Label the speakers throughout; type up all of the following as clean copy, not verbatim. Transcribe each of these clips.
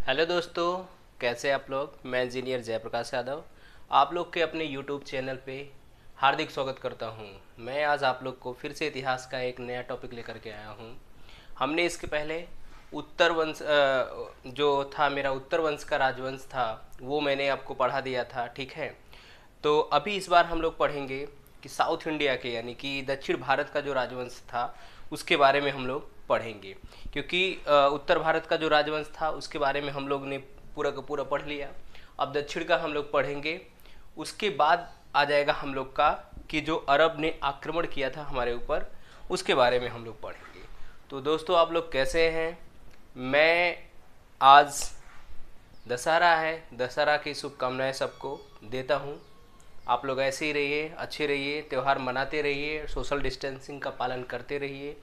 Speaker 1: Hello दोस्तों, कैसे आप लोग। मैं इंजीनियर जयप्रकाश यादव आप लोग के अपने यूट्यूब चैनल पे हार्दिक स्वागत करता हूं। मैं आज आप लोग को फिर से इतिहास का एक नया टॉपिक लेकर के आया हूं। हमने इसके पहले उत्तर वंश जो था मेरा उत्तर वंश का राजवंश था वो मैंने आपको पढ़ा दिया था, ठीक है। तो अभी इस बार हम लोग पढ़ेंगे कि साउथ इंडिया के यानी कि दक्षिण भारत का जो राजवंश था उसके बारे में हम लोग पढ़ेंगे। क्योंकि उत्तर भारत का जो राजवंश था उसके बारे में हम लोग ने पूरा का पूरा पढ़ लिया। अब दक्षिण का हम लोग पढ़ेंगे। उसके बाद आ जाएगा हम लोग का कि जो अरब ने आक्रमण किया था हमारे ऊपर उसके बारे में हम लोग पढ़ेंगे। तो दोस्तों, आप लोग कैसे हैं। मैं आज दशहरा है, दशहरा की शुभकामनाएं सबको देता हूँ। आप लोग ऐसे ही रहिए, अच्छे रहिए, त्यौहार मनाते रहिए, सोशल डिस्टेंसिंग का पालन करते रहिए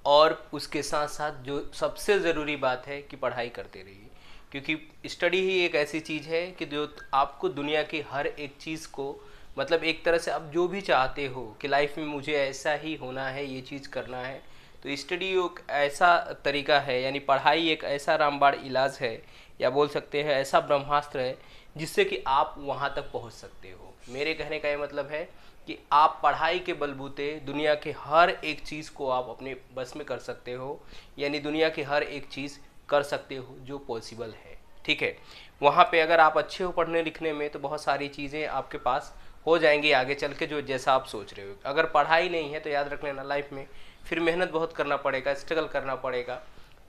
Speaker 1: और उसके साथ साथ जो सबसे ज़रूरी बात है कि पढ़ाई करते रहिए। क्योंकि स्टडी ही एक ऐसी चीज़ है कि जो आपको दुनिया की हर एक चीज़ को मतलब एक तरह से आप जो भी चाहते हो कि लाइफ में मुझे ऐसा ही होना है, ये चीज़ करना है, तो स्टडी एक ऐसा तरीका है, यानी पढ़ाई एक ऐसा रामबाण इलाज है या बोल सकते हैं ऐसा ब्रह्मास्त्र है जिससे कि आप वहाँ तक पहुँच सकते हो। मेरे कहने का ये मतलब है कि आप पढ़ाई के बलबूते दुनिया के हर एक चीज़ को आप अपने बस में कर सकते हो, यानी दुनिया की हर एक चीज़ कर सकते हो जो पॉसिबल है, ठीक है। वहाँ पे अगर आप अच्छे हो पढ़ने लिखने में तो बहुत सारी चीज़ें आपके पास हो जाएंगी आगे चल के जो जैसा आप सोच रहे हो। अगर पढ़ाई नहीं है तो याद रख लेना, लाइफ में फिर मेहनत बहुत करना पड़ेगा, स्ट्रगल करना पड़ेगा,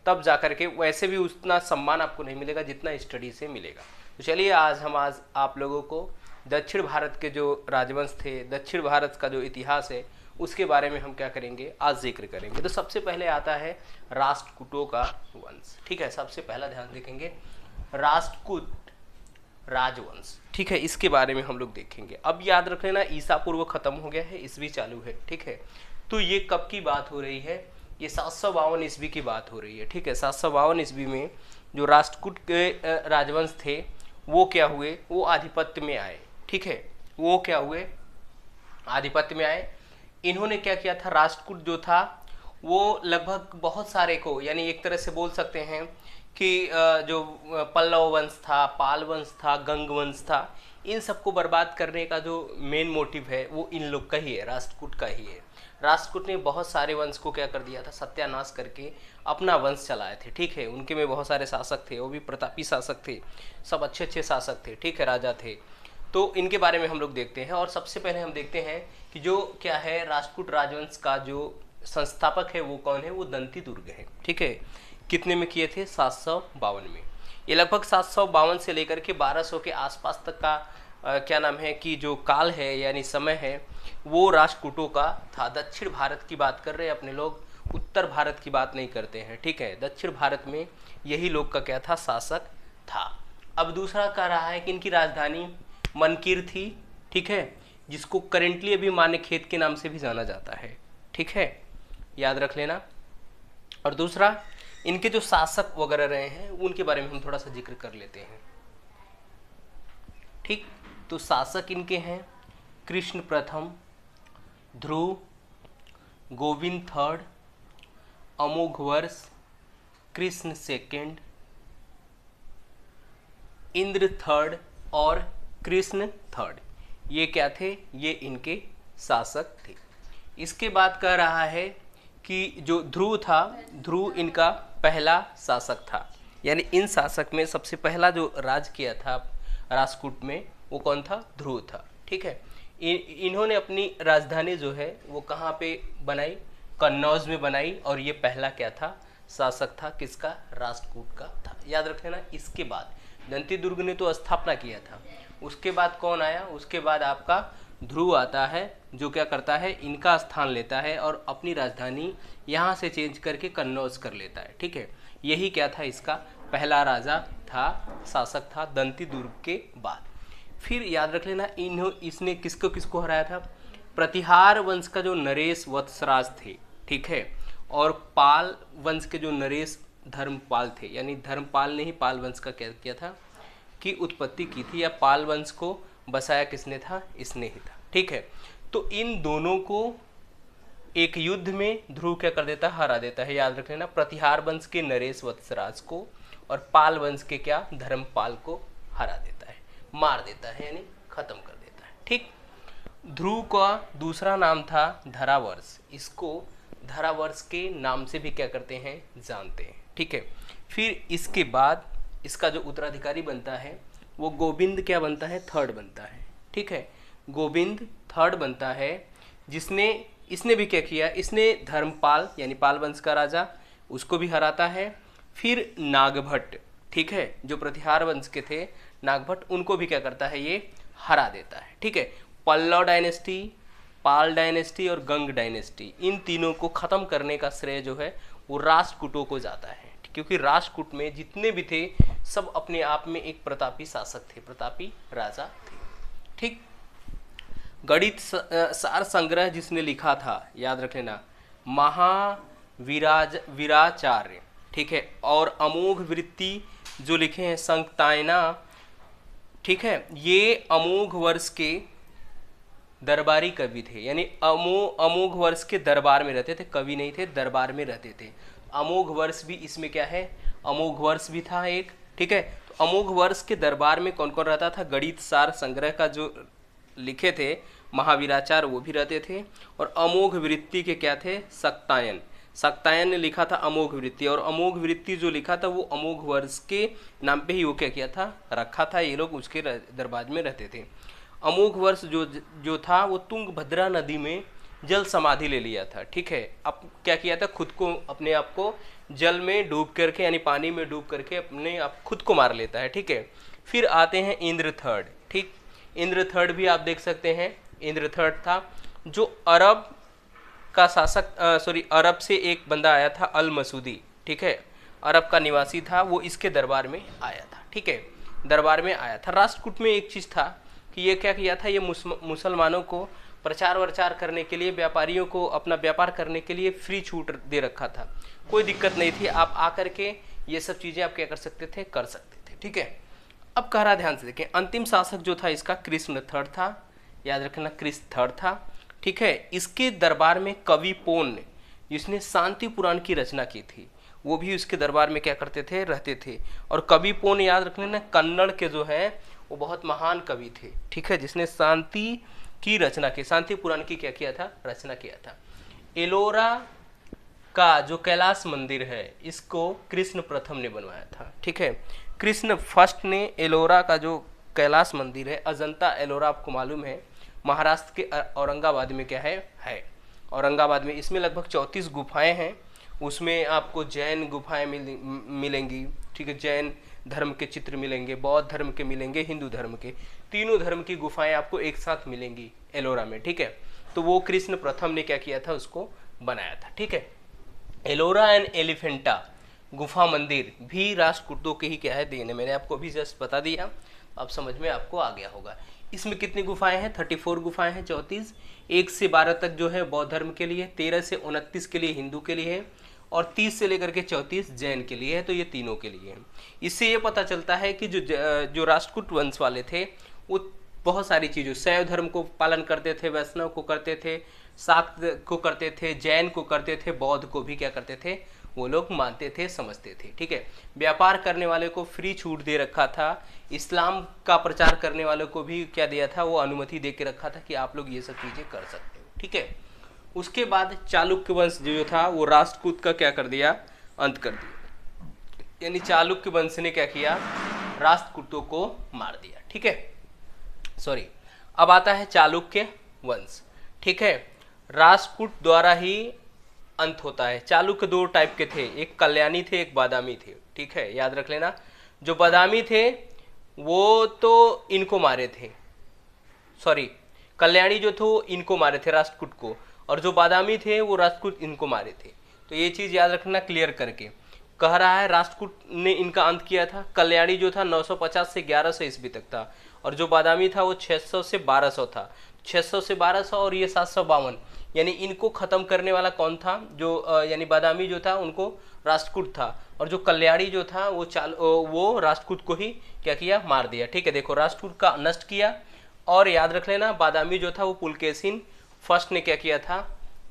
Speaker 1: तब जा कर के वैसे भी उतना सम्मान आपको नहीं मिलेगा जितना स्टडी से मिलेगा। तो चलिए आज आप लोगों को दक्षिण भारत के जो राजवंश थे, दक्षिण भारत का जो इतिहास है उसके बारे में हम क्या करेंगे, आज जिक्र करेंगे। तो सबसे पहले आता है राष्ट्रकूटों का वंश, ठीक है। सबसे पहला ध्यान देखेंगे राष्ट्रकूट राजवंश, ठीक है, इसके बारे में हम लोग देखेंगे। अब याद रख लेना ईसा पूर्व खत्म हो गया है, ईसवी चालू है, ठीक है। तो ये कब की बात हो रही है, ये 752 ईस्वी की बात हो रही है, ठीक है। 752 ईस्वी में जो राष्ट्रकूट के राजवंश थे वो क्या हुए, वो आधिपत्य में आए, ठीक है। वो क्या हुए, आधिपत्य में आए। इन्होंने क्या किया था, राष्ट्रकूट जो था वो लगभग बहुत सारे को, यानी एक तरह से बोल सकते हैं कि जो पल्लव वंश था, पाल वंश था, गंग वंश था, इन सबको बर्बाद करने का जो मेन मोटिव है वो इन लोग का ही है, राष्ट्रकूट का ही है। राष्ट्रकूट ने बहुत सारे वंश को क्या कर दिया था, सत्यानाश करके अपना वंश चलाए थे, ठीक है। उनके में बहुत सारे शासक थे, वो भी प्रतापी शासक थे, सब अच्छे अच्छे शासक थे, ठीक है, राजा थे। तो इनके बारे में हम लोग देखते हैं। और सबसे पहले हम देखते हैं कि जो क्या है राष्ट्रकूट राजवंश का जो संस्थापक है वो कौन है, वो दंती दुर्ग है, ठीक है। कितने में किए थे, 752 में। ये लगभग 752 से लेकर के 1200 के आसपास तक का क्या नाम है कि जो काल है यानी समय है वो राष्ट्रकूटों का था। दक्षिण भारत की बात कर रहे हैं अपने लोग, उत्तर भारत की बात नहीं करते हैं, ठीक है। दक्षिण भारत में यही लोग का क्या था, शासक था। अब दूसरा कह रहा है कि इनकी राजधानी मनकीर थी, ठीक है, जिसको करेंटली अभी मान्यखेत के नाम से भी जाना जाता है, ठीक है, याद रख लेना। और दूसरा, इनके जो शासक वगैरह रहे हैं उनके बारे में हम थोड़ा सा जिक्र कर लेते हैं, ठीक। तो शासक इनके हैं कृष्ण प्रथम, ध्रुव, गोविंद थर्ड, अमोघ वर्ष, कृष्ण सेकेंड, इंद्र थर्ड और कृष्ण थर्ड। ये क्या थे, ये इनके शासक थे। इसके बाद कह रहा है कि जो ध्रुव था, ध्रुव इनका पहला शासक था, यानी इन शासक में सबसे पहला जो राज किया था राष्ट्रकूट में वो कौन था, ध्रुव था, ठीक है। इन्होंने अपनी राजधानी जो है वो कहाँ पे बनाई, कन्नौज में बनाई। और ये पहला क्या था, शासक था, किसका, राष्ट्रकूट का था, याद रख लेना। इसके बाद दंती दुर्ग ने तो स्थापना किया था, उसके बाद कौन आया, उसके बाद आपका ध्रुव आता है जो क्या करता है, इनका स्थान लेता है और अपनी राजधानी यहाँ से चेंज करके कन्नौज कर लेता है, ठीक है। यही क्या था, इसका पहला राजा था, शासक था दंती दुर्ग के बाद। फिर याद रख लेना इसने किसको किसको हराया था, प्रतिहार वंश का जो नरेश वत्सराज थे, ठीक है, और पाल वंश के जो नरेश धर्मपाल थे, यानी धर्मपाल ने ही पाल वंश का क्या किया था की उत्पत्ति की थी, या पाल वंश को बसाया किसने था, इसने ही था, ठीक है। तो इन दोनों को एक युद्ध में ध्रुव क्या कर देता है, हरा देता है, याद रख लेना। प्रतिहार वंश के नरेश वत्सराज को और पाल वंश के क्या धर्मपाल को हरा देता है, मार देता है, यानी खत्म कर देता है। ठीक। ध्रुव का दूसरा नाम था धरावर्ष, इसको धरावर्ष के नाम से भी क्या करते हैं, जानते हैं। ठीक है। फिर इसके बाद इसका जो उत्तराधिकारी बनता है वो गोविंद क्या बनता है, थर्ड बनता है। ठीक है, गोविंद थर्ड बनता है, इसने भी क्या किया, इसने धर्मपाल यानी पाल वंश का राजा उसको भी हराता है। फिर नागभट्ट, ठीक है, जो प्रतिहार वंश के थे नागभट्ट, उनको भी क्या करता है, ये हरा देता है। ठीक है। पल्लव डायनेस्टी, पाल डायनेस्टी और गंग डायनेस्टी, इन तीनों को खत्म करने का श्रेय जो है वो राष्ट्रकूटों को जाता है, क्योंकि राष्ट्रकूट में जितने भी थे सब अपने आप में एक प्रतापी शासक थे, प्रतापी राजा थे। ठीक। गणित सार संग्रह जिसने लिखा था, याद रख लेना, वीराचार्य। ठीक है। और अमोघ वृत्ति जो लिखे हैं संकतायना, ठीक है, ये अमोघ वर्ष के दरबारी कवि थे, यानी अमोघ वर्ष के दरबार में रहते थे, कवि नहीं थे, दरबार में रहते थे। अमोघ वर्ष भी इसमें क्या है, अमोघ वर्ष भी था एक। ठीक है। तो अमोघ वर्ष के दरबार में कौन कौन रहता था, गणित सार संग्रह का जो लिखे थे महावीराचार्य वो भी रहते थे, और अमोघ वृत्ति के क्या थे, सक्तायन ने लिखा था अमोघ वृत्ति, और अमोघ वृत्ति जो लिखा था वो अमोघ वर्ष के नाम पे ही वो क्या किया था, रखा था, ये लोग उसके दरबार में रहते थे। अमोघ वर्ष जो था वो तुंगभद्रा नदी में जल समाधि ले लिया था। ठीक है। अब क्या किया था, खुद को, अपने आप को जल में डूब करके यानी पानी में डूब करके अपने आप खुद को मार लेता है। ठीक है। फिर आते हैं इंद्र थर्ड। ठीक। इंद्र थर्ड भी आप देख सकते हैं, इंद्र थर्ड था जो अरब का शासक, अरब से एक बंदा आया था अल मसूदी। ठीक है। अरब का निवासी था, वो इसके दरबार में आया था। ठीक है। दरबार में आया था। राष्ट्रकूट में एक चीज़ था कि ये क्या किया था, ये मुसलमानों को प्रचार वरचार करने के लिए, व्यापारियों को अपना व्यापार करने के लिए फ्री छूट दे रखा था, कोई दिक्कत नहीं थी, आप आकर के ये सब चीज़ें आप क्या कर सकते थे, कर सकते थे। ठीक है। अब कह रहा, ध्यान से देखें, अंतिम शासक जो था इसका कृष्ण थर्ड था, याद रखना कृष्ण थर्ड था। ठीक है। इसके दरबार में कवि पोन, जिसने शांति पुराण की रचना की थी, वो भी उसके दरबार में क्या करते थे, रहते थे। और कवि पोन याद रख लेना कन्नड़ के जो है वो बहुत महान कवि थे। ठीक है। जिसने शांति की रचना की, शांति पुराण की क्या किया था, रचना किया था। एलोरा का जो कैलाश मंदिर है इसको कृष्ण प्रथम ने बनवाया था। ठीक है। कृष्ण फर्स्ट ने एलोरा का जो कैलाश मंदिर है, अजंता एलोरा, आपको मालूम है महाराष्ट्र के औरंगाबाद में क्या है औरंगाबाद में। इसमें लगभग 34 गुफाएं हैं, उसमें आपको जैन गुफाएं मिलेंगी। ठीक है। जैन धर्म के चित्र मिलेंगे, बौद्ध धर्म के मिलेंगे, हिंदू धर्म के, तीनों धर्म की गुफाएं आपको एक साथ मिलेंगी एलोरा में। ठीक है। तो वो कृष्ण प्रथम ने क्या किया था, उसको बनाया था। ठीक है। एलोरा एंड एलिफेंटा गुफा मंदिर भी राष्ट्रकूटों के ही क्या है, देने, मैंने आपको अभी जस्ट बता दिया, अब समझ में आपको आ गया होगा। इसमें कितनी गुफाएं हैं, 34 गुफाएं हैं, 34, 1 से 12 तक जो है बौद्ध धर्म के लिए, 13 से 29 के लिए हिंदू के लिए है, और 30 से लेकर के 34 जैन के लिए है। तो ये तीनों के लिए है। इससे ये पता चलता है कि जो राष्ट्रकूट वंश वाले थे वो बहुत सारी चीज़ों, शैव धर्म को पालन करते थे, वैष्णव को करते थे, शाक्त को करते थे, जैन को करते थे, बौद्ध को भी क्या करते थे, वो लोग मानते थे, समझते थे। ठीक है। व्यापार करने वाले को फ्री छूट दे रखा था, इस्लाम का प्रचार करने वालों को भी क्या दिया था, वो अनुमति दे के रखा था कि आप लोग ये सब चीज़ें कर सकते हो। ठीक है। उसके बाद चालुक्य वंश जो था वो राष्ट्रकूट का क्या कर दिया, अंत कर दिया, यानी चालुक्य वंश ने क्या किया, राष्ट्रकूटों को मार दिया। ठीक है। सॉरी, अब आता है चालुक्य वंश। ठीक है। राष्ट्रकूट द्वारा ही अंत होता है। चालुक्य 2 टाइप के थे, एक कल्याणी थे, एक बादामी थे। ठीक है। याद रख लेना, जो बादामी थे वो तो इनको मारे थे, सॉरी कल्याणी जो थे वो इनको मारे थे, राष्ट्रकूट को, और जो बादामी थे वो राष्ट्रकूट इनको मारे थे। तो ये चीज़ याद रखना क्लियर करके। कह रहा है राष्ट्रकूट ने इनका अंत किया था। कल्याणी जो था 950 से 1100 ईस्वी तक था, और जो बादामी था वो 600 से 1200 था। 600 से 1200 और ये 752, यानी इनको खत्म करने वाला कौन था, जो यानी बादामी जो था उनको राष्ट्रकूट था, और जो कल्याणी जो था वो राष्ट्रकूट को ही क्या किया, मार दिया। ठीक है। देखो, राष्ट्रकूट का नष्ट किया, और याद रख लेना बादामी जो था वो पुलकेशिन फर्स्ट ने क्या किया था,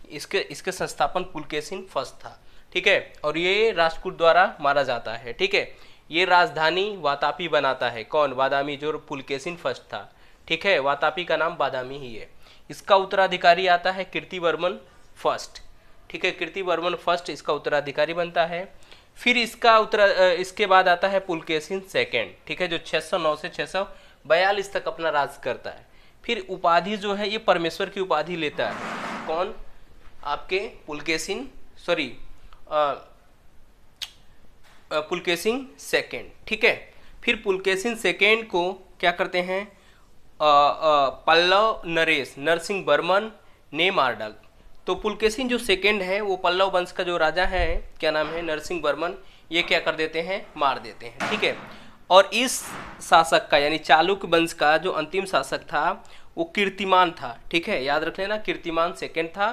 Speaker 1: इसके संस्थापन पुलकेशिन फर्स्ट था। ठीक है। और ये राष्ट्रकूट द्वारा मारा जाता है। ठीक है। ये राजधानी वातापी बनाता है। कौन? बादामी, जो पुलकेशिन फर्स्ट था। ठीक है, वातापी का नाम बादामी ही है। इसका उत्तराधिकारी आता है कीर्तिवर्मन फर्स्ट। ठीक है, कीर्तिवर्मन फर्स्ट इसका उत्तराधिकारी बनता है। फिर इसके बाद आता है पुलकेशिन सेकेंड। ठीक है, जो 609 से 642 तक अपना राज करता है। फिर उपाधि जो है ये परमेश्वर की उपाधि लेता है। कौन? आपके पुलकेशिन पुलकेशिन सेकेंड। ठीक है, फिर पुलकेशिन सेकेंड को क्या करते हैं? पल्लव नरेश नरसिंह वर्मन ने मार डाल। तो पुलकेशिन जो सेकेंड है वो पल्लव वंश का जो राजा है, क्या नाम है? नरसिंह वर्मन, ये क्या कर देते हैं? मार देते हैं। ठीक है, और इस शासक का यानी चालुक्य वंश का जो अंतिम शासक था वो कीर्तिमान था। ठीक है, याद रख लेना, कीर्तिमान सेकेंड था।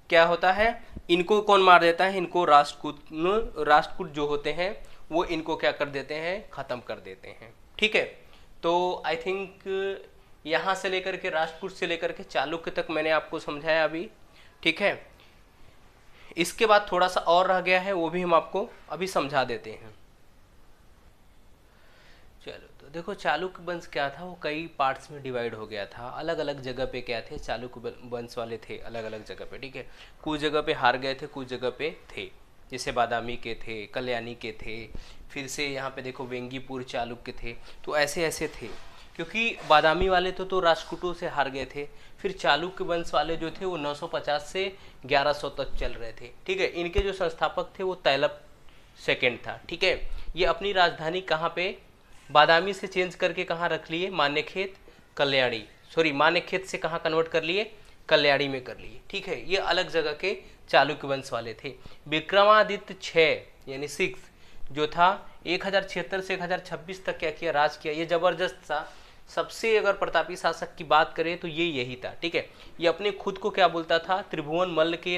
Speaker 1: क्या होता है? इनको कौन मार देता है? इनको राष्ट्रकूट जो होते हैं वो इनको क्या कर देते हैं? खत्म कर देते हैं। ठीक है, तो आई थिंक यहाँ से लेकर के राष्ट्रकूट से लेकर के चालुक्य तक मैंने आपको समझाया अभी। ठीक है, इसके बाद थोड़ा सा और रह गया है, वो भी हम आपको अभी समझा देते हैं। चलो, तो देखो चालुक्य वंश क्या था, वो कई पार्ट्स में डिवाइड हो गया था। अलग अलग जगह पे क्या थे? चालुक्य वंश वाले थे अलग अलग जगह पे। ठीक है, कुछ जगह पे हार गए थे, कुछ जगह पे थे, जैसे बादामी के थे, कल्याणी के थे, फिर से यहाँ पे देखो वेंगीपुर चालुक्य थे। तो ऐसे ऐसे थे, क्योंकि बादामी वाले तो राष्ट्रकूटों से हार गए थे। फिर चालुक्य वंश वाले जो थे वो 950 से 1100 तक चल रहे थे। ठीक है, इनके जो संस्थापक थे वो तैलप सेकेंड था। ठीक है, ये अपनी राजधानी कहाँ पे? बादामी से चेंज करके कहाँ रख लिए? मान्यखेत कल्याणी, मान्यखेत से कहाँ कन्वर्ट कर लिए? कल्याणी में कर लिए। ठीक है, ये अलग जगह के चालुक्य वंश वाले थे। विक्रमादित्य 6 यानी 6 जो था 1076 से 1026 तक क्या किया? राज किया। ये जबरदस्त था। सबसे अगर प्रतापी शासक की बात करें तो ये यही था। ठीक है, ये अपने खुद को क्या बोलता था? त्रिभुवन मल्ल के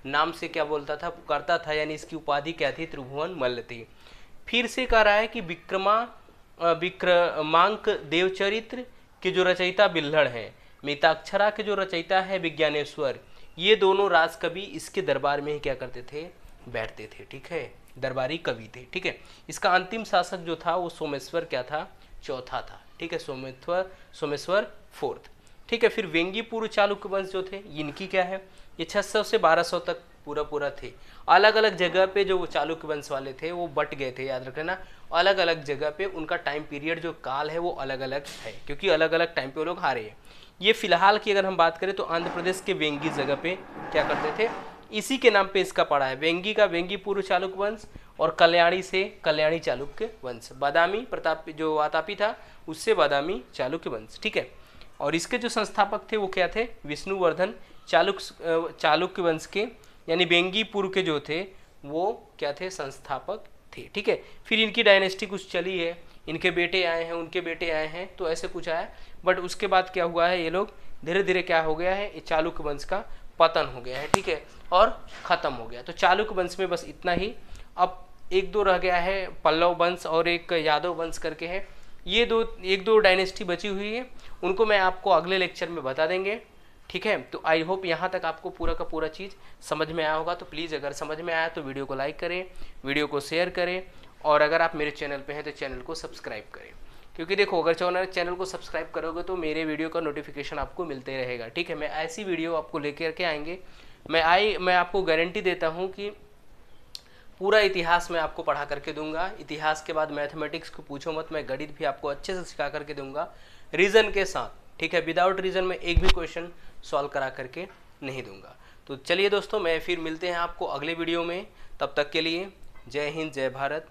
Speaker 1: नाम से क्या बोलता था? पुकारता था, यानी इसकी उपाधि क्या थी? त्रिभुवन मल्ल थी। फिर से कह रहा है कि विक्रमांक देवचरित्र के जो रचयिता बिल्हड़ हैं, मिताक्षरा के जो रचयिता है विज्ञानेश्वर, ये दोनों राजकवि इसके दरबार में ही क्या करते थे? बैठते थे। ठीक है, दरबारी कवि थे। ठीक है, इसका अंतिम शासक जो था वो सोमेश्वर क्या था? चौथा था। ठीक है, सोमेश्वर फोर्थ। ठीक है, फिर वेंगीपुर चालुक्य वंश जो थे इनकी क्या है? ये 600 से 1200 तक पूरा थे। अलग अलग जगह पे जो चालुक्य वंश वाले थे वो बट गए थे, याद रखना। अलग अलग जगह पे उनका टाइम पीरियड जो काल है वो अलग अलग है, क्योंकि अलग अलग टाइम पे वो लोग हारे हैं। ये फिलहाल की अगर हम बात करें तो आंध्र प्रदेश के वेंगी जगह पे क्या करते थे? इसी के नाम पे इसका पड़ा है, वेंगी का वेंगीपुर चालुक्य वंश, और कल्याणी से कल्याणी चालुक्य वंश। बादामी प्रताप जो वातापी था उससे बादामी चालुक्य वंश। ठीक है, और इसके जो संस्थापक थे वो क्या थे? विष्णुवर्धन चालुक्य वंश के, यानी वेंगीपुर के जो थे वो क्या थे? संस्थापक थे। ठीक है, फिर इनकी डायनेस्टी कुछ चली है, इनके बेटे आए हैं, उनके बेटे आए हैं, तो ऐसे कुछ आया। बट उसके बाद क्या हुआ है? ये लोग धीरे धीरे क्या हो गया है? ये चालुक्य वंश का पतन हो गया है। ठीक है, और खत्म हो गया। तो चालुक्य वंश में बस इतना ही। अब एक दो रह गया है, पल्लव वंश और एक यादव वंश करके है। ये एक दो डायनेस्टी बची हुई है, उनको मैं आपको अगले लेक्चर में बता देंगे। ठीक है, तो आई होप यहाँ तक आपको पूरा का पूरा चीज़ समझ में आया होगा। तो प्लीज़ अगर समझ में आया तो वीडियो को लाइक करें, वीडियो को शेयर करें, और अगर आप मेरे चैनल पे हैं तो चैनल को सब्सक्राइब करें, क्योंकि देखो अगर चैनल को सब्सक्राइब करोगे तो मेरे वीडियो का नोटिफिकेशन आपको मिलते रहेगा। ठीक है, मैं ऐसी वीडियो आपको लेकर के आएंगे। मैं आपको गारंटी देता हूँ कि पूरा इतिहास मैं आपको पढ़ा करके दूंगा। इतिहास के बाद मैथमेटिक्स को पूछो मत, मैं गणित भी आपको अच्छे से सिखा करके दूंगा रीज़न के साथ। ठीक है, विदाउट रीज़न में एक भी क्वेश्चन सॉल्व करा करके नहीं दूंगा। तो चलिए दोस्तों, मैं फिर मिलते हैं आपको अगले वीडियो में। तब तक के लिए जय हिंद, जय भारत।